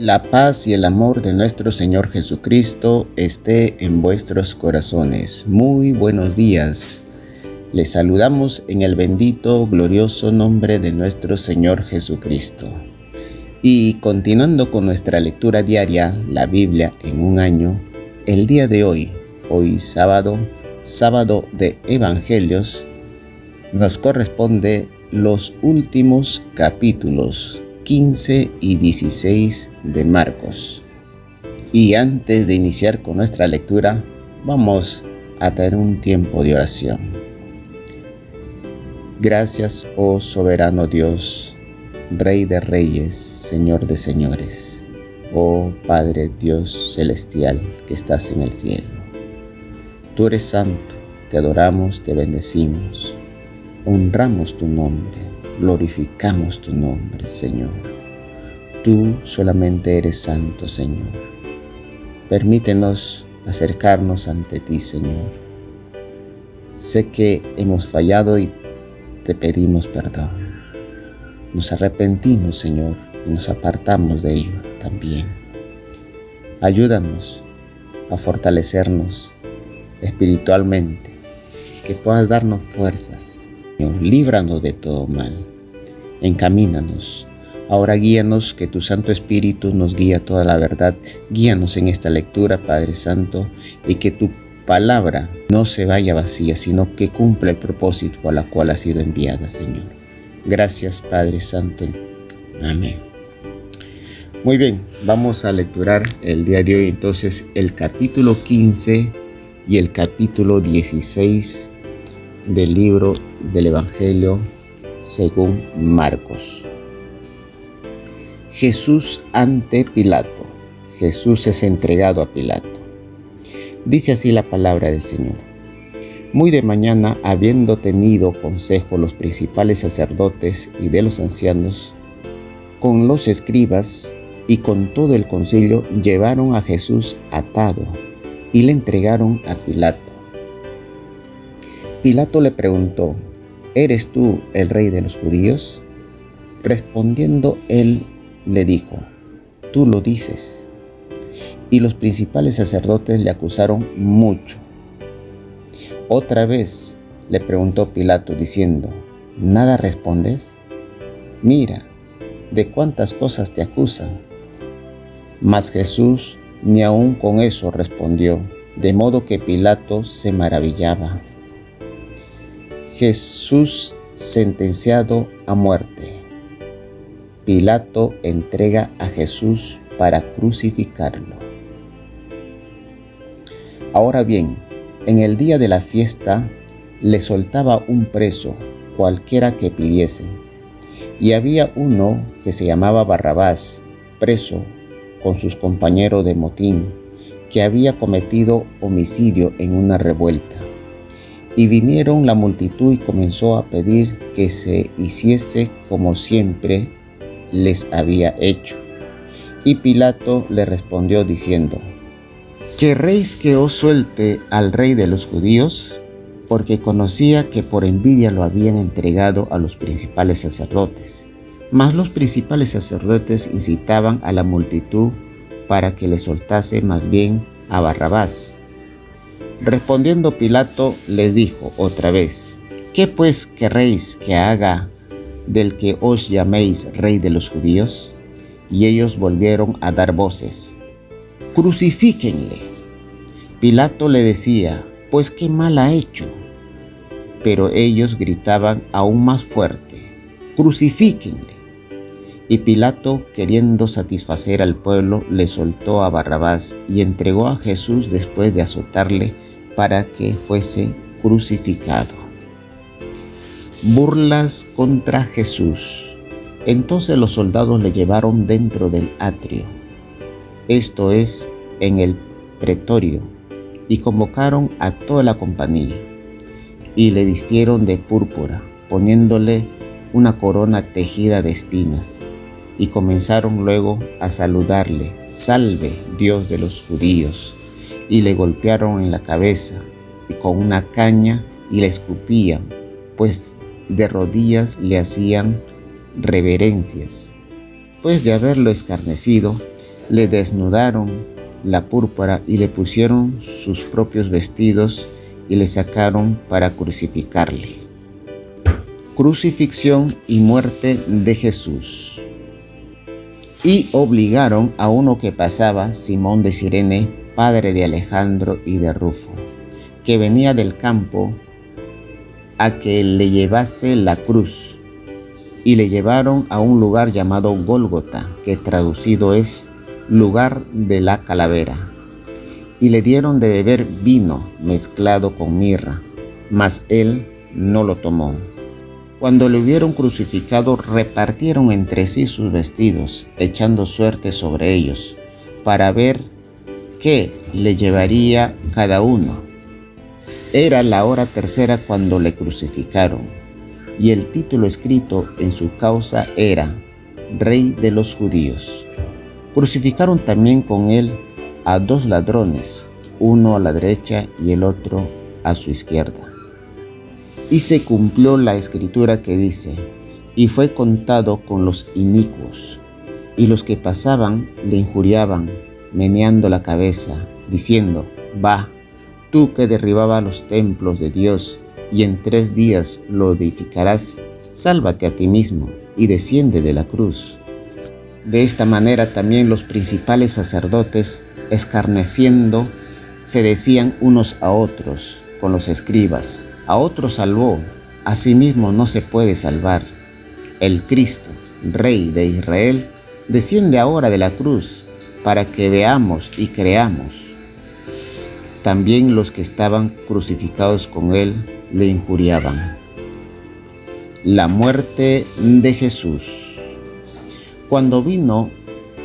La paz y el amor de nuestro Señor Jesucristo esté en vuestros corazones. Muy buenos días. Les saludamos en el bendito, glorioso nombre de nuestro Señor Jesucristo. Y continuando con nuestra lectura diaria, la Biblia en un año, el día de hoy sábado de Evangelios, nos corresponde los últimos capítulos 15 y 16 de Marcos. Y antes de iniciar con nuestra lectura, vamos a tener un tiempo de oración. Gracias, oh soberano Dios, Rey de reyes, Señor de señores, oh Padre Dios celestial que estás en el cielo. Tú eres santo, te adoramos, te bendecimos, honramos tu nombre. Glorificamos tu nombre, Señor. Tú solamente eres santo, Señor. Permítenos acercarnos ante ti, Señor. Sé que hemos fallado y te pedimos perdón. Nos arrepentimos, Señor, y nos apartamos de ello también. Ayúdanos a fortalecernos espiritualmente, que puedas darnos fuerzas. Señor, líbranos de todo mal, encamínanos. Ahora guíanos, que tu Santo Espíritu nos guía toda la verdad. Guíanos en esta lectura, Padre Santo, y que tu palabra no se vaya vacía, sino que cumpla el propósito a la cual ha sido enviada, Señor. Gracias, Padre Santo. Amén. Muy bien, vamos a lecturar el día de hoy entonces el capítulo 15 y el capítulo 16 del libro del Evangelio según Marcos. Jesús ante Pilato. Jesús es entregado a Pilato. Dice así la palabra del Señor. Muy de mañana, habiendo tenido consejo los principales sacerdotes y de los ancianos, con los escribas y con todo el concilio, llevaron a Jesús atado y le entregaron a Pilato. Pilato le preguntó: ¿Eres tú el rey de los judíos? Respondiendo él le dijo: Tú lo dices. Y los principales sacerdotes le acusaron mucho. Otra vez le preguntó Pilato diciendo: ¿Nada respondes? Mira, ¿de cuántas cosas te acusan? Mas Jesús ni aun con eso respondió, de modo que Pilato se maravillaba. Jesús sentenciado a muerte. Pilato entrega a Jesús para crucificarlo. Ahora bien, en el día de la fiesta le soltaba un preso, cualquiera que pidiesen. Y había uno que se llamaba Barrabás, preso con sus compañeros de motín, que había cometido homicidio en una revuelta. Y vinieron la multitud y comenzó a pedir que se hiciese como siempre les había hecho. Y Pilato le respondió diciendo: ¿Querréis que os suelte al rey de los judíos? Porque conocía que por envidia lo habían entregado a los principales sacerdotes. Mas los principales sacerdotes incitaban a la multitud para que le soltase más bien a Barrabás. Respondiendo Pilato les dijo otra vez: ¿Qué pues querréis que haga del que os llaméis rey de los judíos? Y ellos volvieron a dar voces: ¡Crucifíquenle! Pilato le decía: Pues qué mal ha hecho. Pero ellos gritaban aún más fuerte: ¡Crucifíquenle! Y Pilato, queriendo satisfacer al pueblo, le soltó a Barrabás y entregó a Jesús después de azotarle para que fuese crucificado. Burlas contra Jesús. Entonces los soldados le llevaron dentro del atrio, esto es, en el pretorio, y convocaron a toda la compañía, y le vistieron de púrpura, poniéndole una corona tejida de espinas, y comenzaron luego a saludarle: «Salve, Dios de los judíos», y le golpearon en la cabeza y con una caña y le escupían, pues de rodillas le hacían reverencias. Después de haberlo escarnecido, Le desnudaron la púrpura y le pusieron sus propios vestidos y le sacaron para crucificarle. Crucifixión y muerte de Jesús. Y obligaron a uno que pasaba, Simón de Cirene, padre de Alejandro y de Rufo, que venía del campo, a que le llevase la cruz. Y le llevaron a un lugar llamado Gólgota, que traducido es lugar de la calavera. Y le dieron de beber vino mezclado con mirra, mas él no lo tomó. Cuando le hubieron crucificado, repartieron entre sí sus vestidos, echando suerte sobre ellos, para ver qué le llevaría cada uno. Era la hora tercera cuando le crucificaron, y el título escrito en su causa era Rey de los Judíos. Crucificaron también con él a 2 ladrones, uno a la derecha y el otro a su izquierda. Y se cumplió la escritura que dice: y fue contado con los inicuos. Y los que pasaban le injuriaban, meneando la cabeza, diciendo: va, tú que derribabas los templos de Dios, y en 3 días lo edificarás, sálvate a ti mismo, y desciende de la cruz. De esta manera también los principales sacerdotes, escarneciendo, se decían unos a otros con los escribas: a otro salvó, a sí mismo no se puede salvar. El Cristo, Rey de Israel, desciende ahora de la cruz, para que veamos y creamos. También los que estaban crucificados con él le injuriaban. La muerte de Jesús. Cuando vino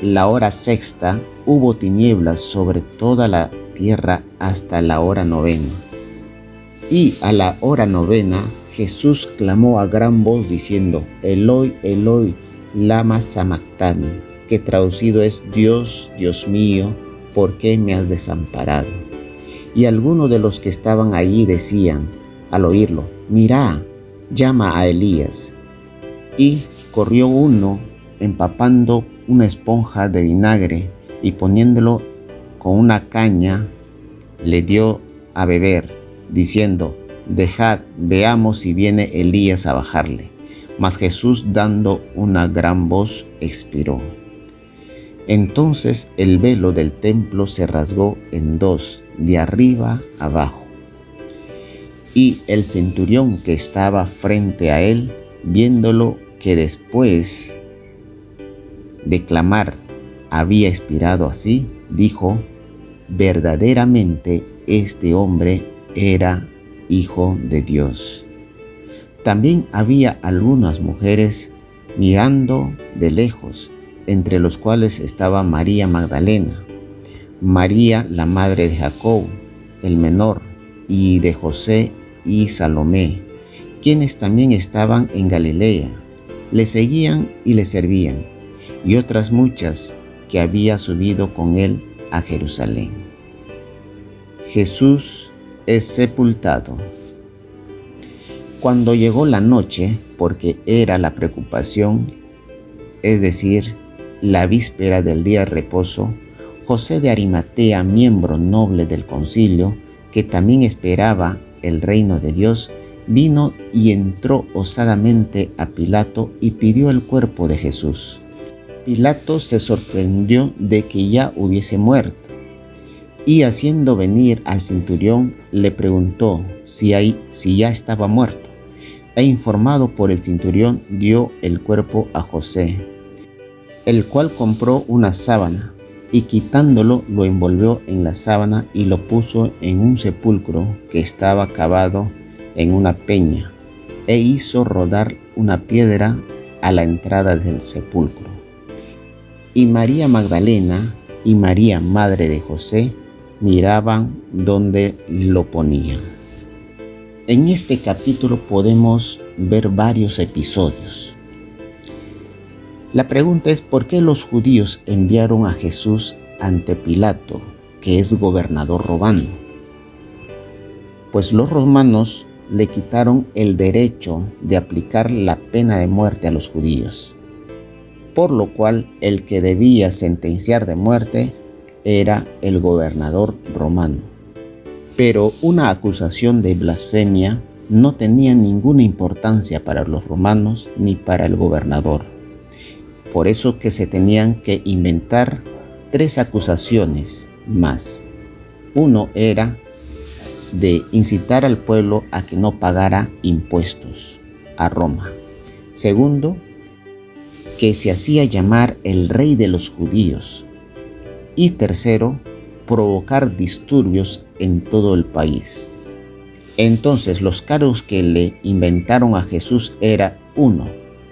la hora sexta, hubo tinieblas sobre toda la tierra hasta la hora novena. Y a la hora novena, Jesús clamó a gran voz diciendo: Eloi, Eloi, lama sabactani, que traducido es: Dios, Dios mío, ¿por qué me has desamparado? Y algunos de los que estaban allí decían, al oírlo: Mirá, llama a Elías. Y corrió uno, empapando una esponja de vinagre y poniéndolo con una caña, le dio a beber, diciendo: dejad, veamos si viene Elías a bajarle. Mas Jesús, dando una gran voz, expiró. Entonces el velo del templo se rasgó en 2, de arriba abajo. Y el centurión que estaba frente a él, viéndolo que después de clamar había expirado así, dijo: verdaderamente este hombre era Hijo de Dios. También había algunas mujeres mirando de lejos, entre los cuales estaba María Magdalena, María la madre de Jacobo, el menor, y de José y Salomé, quienes también estaban en Galilea. Le seguían y le servían, y otras muchas que había subido con él a Jerusalén. Jesús es sepultado. Cuando llegó la noche, porque era la preocupación, es decir, la víspera del día de reposo, José de Arimatea, miembro noble del concilio, que también esperaba el reino de Dios, vino y entró osadamente a Pilato y pidió el cuerpo de Jesús. Pilato se sorprendió de que ya hubiese muerto, y haciendo venir al centurión le preguntó si ya estaba muerto, e informado por el centurión dio el cuerpo a José, el cual compró una sábana, y quitándolo lo envolvió en la sábana y lo puso en un sepulcro que estaba cavado en una peña, e hizo rodar una piedra a la entrada del sepulcro. Y María Magdalena y María, madre de José, miraban donde lo ponían. En este capítulo podemos ver varios episodios. La pregunta es: ¿por qué los judíos enviaron a Jesús ante Pilato, que es gobernador romano? Pues los romanos le quitaron el derecho de aplicar la pena de muerte a los judíos. por lo cual el que debía sentenciar de muerte era el gobernador romano. Pero una acusación de blasfemia no tenía ninguna importancia para los romanos ni para el gobernador. Por eso que se tenían que inventar 3 acusaciones más. Uno era de incitar al pueblo a que no pagara impuestos a Roma. Segundo, que se hacía llamar el rey de los judíos. Y tercero, provocar disturbios en todo el país. Entonces los cargos que le inventaron a Jesús era 1.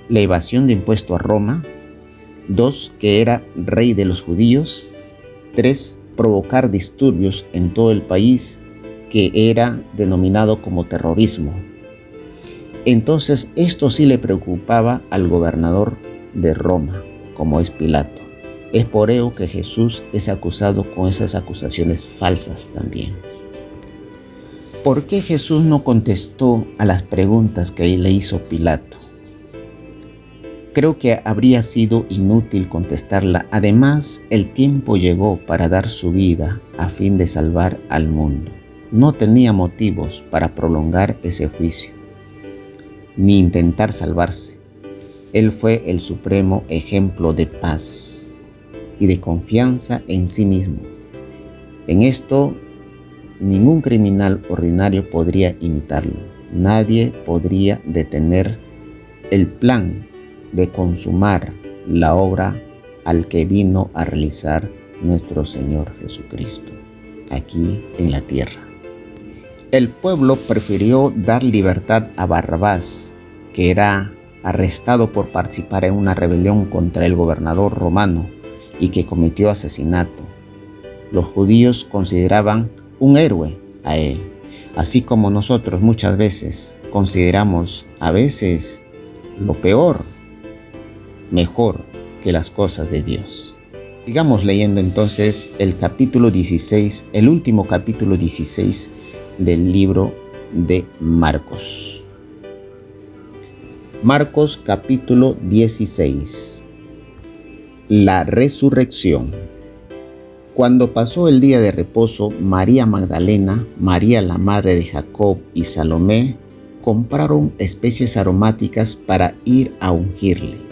La evasión de impuesto a Roma. 2. Que era rey de los judíos. 3. Provocar disturbios en todo el país, que era denominado como terrorismo. Entonces esto sí le preocupaba al gobernador de Roma, como es Pilato. Es por ello que Jesús es acusado con esas acusaciones falsas también. ¿Por qué Jesús no contestó a las preguntas que le hizo Pilato? Creo que habría sido inútil contestarla. Además, el tiempo llegó para dar su vida a fin de salvar al mundo. No tenía motivos para prolongar ese juicio, ni intentar salvarse. Él fue el supremo ejemplo de paz y de confianza en sí mismo. En esto, ningún criminal ordinario podría imitarlo. Nadie podría detener el plan de consumar la obra al que vino a realizar nuestro Señor Jesucristo aquí en la tierra. El pueblo prefirió dar libertad a Barrabás, que era arrestado por participar en una rebelión contra el gobernador romano y que cometió asesinato. Los judíos consideraban un héroe a él, así como nosotros muchas veces consideramos a veces lo peor mejor que las cosas de Dios. Sigamos leyendo entonces el capítulo 16, el último capítulo 16 del libro de Marcos. Marcos capítulo 16. La resurrección. Cuando pasó el día de reposo, María Magdalena, María la madre de Jacob y Salomé compraron especies aromáticas para ir a ungirle.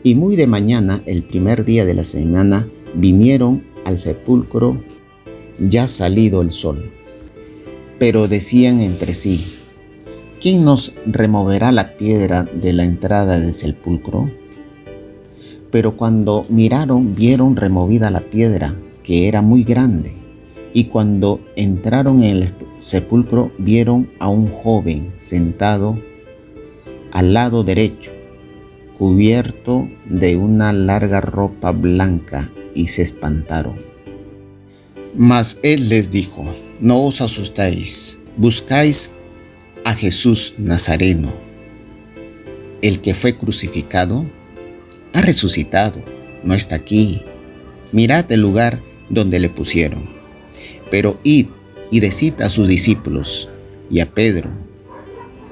Y muy de mañana, el primer día de la semana, vinieron al sepulcro ya salido el sol. Pero decían entre sí: ¿quién nos removerá la piedra de la entrada del sepulcro? Pero cuando miraron, vieron removida la piedra, que era muy grande. Y cuando entraron en el sepulcro, vieron a un joven sentado al lado derecho, cubierto de una larga ropa blanca, y se espantaron. Mas él les dijo: no os asustéis, buscáis a Jesús Nazareno, el que fue crucificado. Ha resucitado, no está aquí. Mirad el lugar donde le pusieron. Pero id y decid a sus discípulos y a Pedro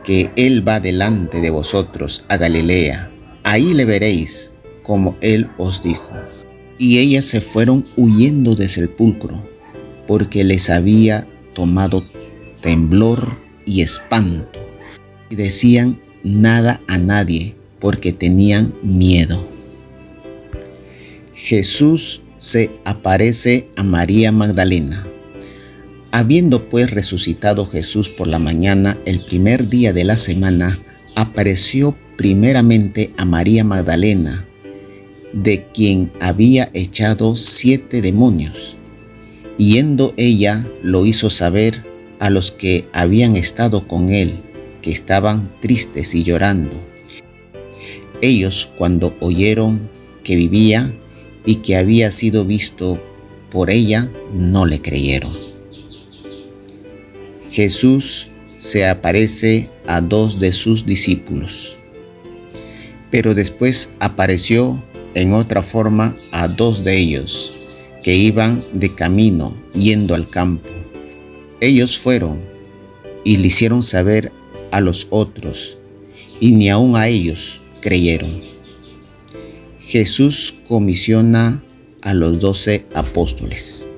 que él va delante de vosotros a Galilea. Ahí le veréis, como él os dijo. Y ellas se fueron huyendo del sepulcro, porque les había tomado temblor y espanto, y decían nada a nadie, porque tenían miedo. Jesús se aparece a María Magdalena. Habiendo pues resucitado Jesús por la mañana, el primer día de la semana, apareció primeramente a María Magdalena, de quien había echado 7 demonios. Yendo ella, lo hizo saber a los que habían estado con él, que estaban tristes y llorando. Ellos, cuando oyeron que vivía y que había sido visto por ella, no le creyeron. Jesús se aparece a 2 de sus discípulos, pero después apareció en otra forma a 2 de ellos, que iban de camino yendo al campo. Ellos fueron y le hicieron saber a los otros, y ni aun a ellos creyeron. Jesús comisiona a los 12 apóstoles.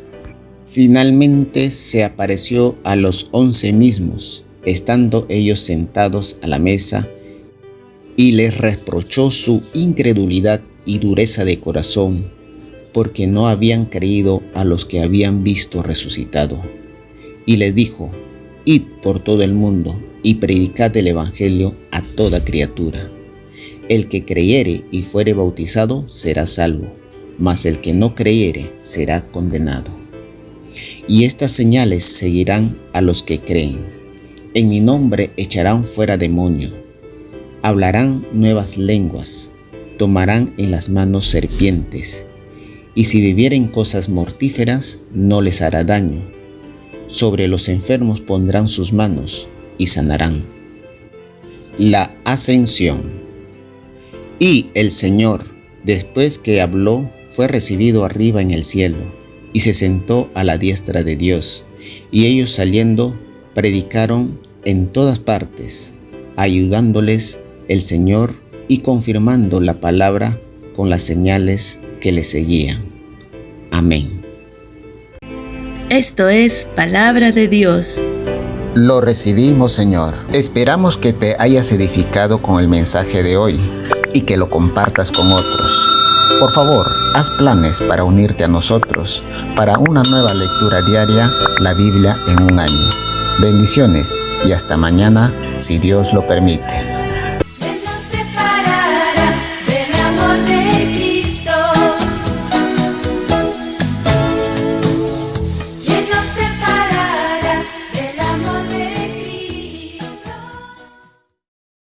Finalmente se apareció a los 11 mismos, estando ellos sentados a la mesa, y les reprochó su incredulidad y dureza de corazón, porque no habían creído a los que habían visto resucitado. Y les dijo: id por todo el mundo y predicad el evangelio a toda criatura. El que creyere y fuere bautizado será salvo, mas el que no creyere será condenado. Y estas señales seguirán a los que creen: en mi nombre echarán fuera demonio, hablarán nuevas lenguas, tomarán en las manos serpientes, y si bebieren cosas mortíferas no les hará daño. Sobre los enfermos pondrán sus manos y sanarán. La ascensión. Y el Señor, después que habló, fue recibido arriba en el cielo, y se sentó a la diestra de Dios. Y ellos saliendo, predicaron en todas partes, ayudándoles el Señor y confirmando la palabra con las señales que le seguían. Amén. Esto es palabra de Dios. Lo recibimos, Señor. Esperamos que te hayas edificado con el mensaje de hoy y que lo compartas con otros. Por favor, haz planes para unirte a nosotros para una nueva lectura diaria, la Biblia en un año. Bendiciones y hasta mañana, si Dios lo permite. Él nos separará del amor de